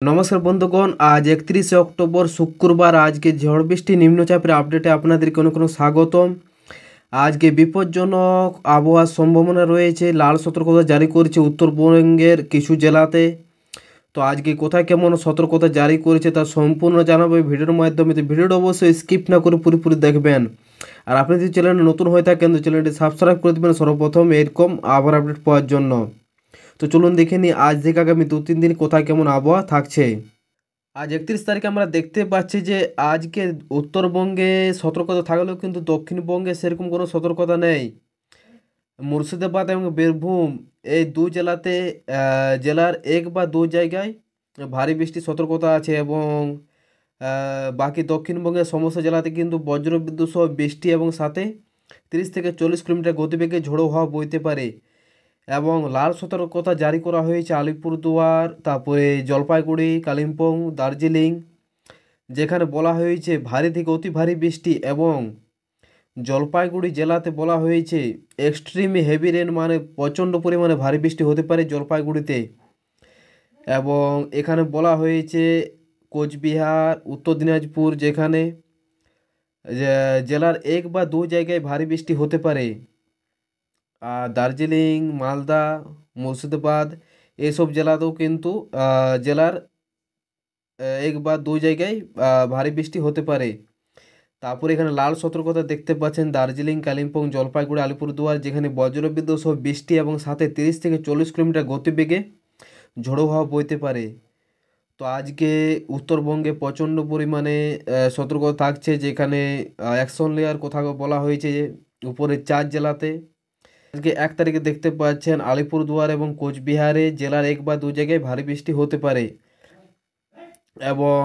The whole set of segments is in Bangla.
নমস্কার বন্ধুগণ, আজ 31শে অক্টোবর শুক্রবার। আজকে ঝড় বৃষ্টি নিম্নচাপের আপডেটে আপনাদের কোনো স্বাগতম। আজকে বিপজ্জনক আবহাওয়ার সম্ভাবনা রয়েছে, লাল সতর্কতা জারি করেছে উত্তরবঙ্গের কিছু জেলাতে। তো আজকে কোথায় কেমন সতর্কতা জারি করেছে তা সম্পূর্ণ জানাবো এই ভিডিওর মাধ্যমে। তো ভিডিওটা অবশ্যই স্কিপ না করে পুরোপুরি দেখবেন। আর আপনি যদি চ্যানেলে নতুন হয়ে থাকেন তো চ্যানেলটি সাবস্ক্রাইব করে দেবেন সর্বপ্রথম এরকম আবহাওয়ার আপডেট পাওয়ার জন্য। তো চলুন দেখে নিই আজ থেকে আগামী 2-3 দিন কোথায় কেমন আবহাওয়া থাকছে। আজ 31 তারিখে আমরা দেখতে পাচ্ছি যে আজকে উত্তরবঙ্গে সতর্কতা থাকলেও কিন্তু দক্ষিণবঙ্গে সেরকম কোনো সতর্কতা নেই। মুর্শিদাবাদ এবং বীরভূম এই দুই জেলাতে জেলার এক বা দুই জায়গায় ভারী বৃষ্টির সতর্কতা আছে এবং বাকি দক্ষিণবঙ্গের সমস্ত জেলাতে কিন্তু বজ্রবিদ্যুৎ সহ বৃষ্টি এবং সাথে 30 থেকে 40 কিলোমিটার গতিবেগে ঝোড়ো হাওয়া বইতে পারে। এবং লাল সতর্কতা জারি করা হয়েছে আলিপুরদুয়ার, তারপরে জলপাইগুড়ি, কালিম্পং, দার্জিলিং, যেখানে বলা হয়েছে ভারী থেকে অতি ভারী বৃষ্টি। এবং জলপাইগুড়ি জেলাতে বলা হয়েছে এক্সট্রিমি হেভি রেন, মানে প্রচণ্ড পরিমাণে ভারী বৃষ্টি হতে পারে জলপাইগুড়িতে। এবং এখানে বলা হয়েছে কোচবিহার, উত্তর দিনাজপুর, যেখানে জেলার এক বা দুই জায়গায় ভারী বৃষ্টি হতে পারে। আর দার্জিলিং, মালদা, মুর্শিদাবাদ এইসব জেলাতেও কিন্তু জেলার এক বা দুই জায়গায় ভারী বৃষ্টি হতে পারে। তারপরে এখানে লাল সতর্কতা দেখতে পাচ্ছেন দার্জিলিং, কালিম্পং, জলপাইগুড়ি, আলিপুরদুয়ার, যেখানে বজ্রবিদ্যুৎ সহ বৃষ্টি এবং সাথে 30 থেকে 40 কিলোমিটার গতিবেগে ঝোড়ো হাওয়া বইতে পারে। তো আজকে উত্তরবঙ্গে প্রচণ্ড পরিমাণে সতর্কতা থাকছে, যেখানে অ্যাকশন লেয়ার কথা বলা হয়েছে উপরে 4 জেলাতে। আজকে 1 তারিখে দেখতে পাচ্ছেন আলিপুরদুয়ার এবং কোচবিহারে জেলার এক বা দু জায়গায় ভারী বৃষ্টি হতে পারে। এবং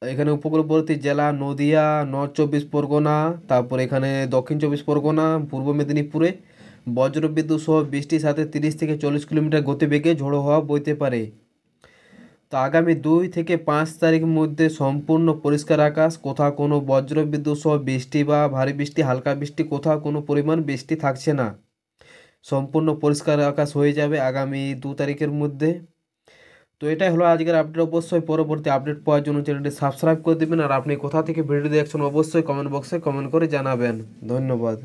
এখানে উপকূলবর্তী জেলা নদিয়া, নর্থ 24 পরগনা, তারপর এখানে দক্ষিণ 24 পরগনা, পূর্ব মেদিনীপুরে বজ্রবিদ্যুৎ সহ বৃষ্টির সাথে 30 থেকে 40 কিলোমিটার গতিবেগে ঝোড়ো হাওয়া বইতে পারে। তো আগামী 2 থেকে 5 তারিখের মধ্যে সম্পূর্ণ পরিষ্কার আকাশ, কোথাও কোনো বজ্রবিদ্যুৎ সহ বৃষ্টি বা ভারী বৃষ্টি, হালকা বৃষ্টি, কোথাও কোনো পরিমাণ বৃষ্টি থাকছে না। সম্পূর্ণ পরিষ্কার আকাশ হয়ে যাবে আগামী 2 তারিখের মধ্যে। তো এটাই হলো আজকের আপডেট। অবশ্যই পরবর্তী আপডেট পাওয়ার জন্য চ্যানেলটি সাবস্ক্রাইব করে দেবেন। আর আপনি কোথা থেকে ভিডিও দেখছেন অবশ্যই কমেন্ট বক্সে কমেন্ট করে জানাবেন। ধন্যবাদ।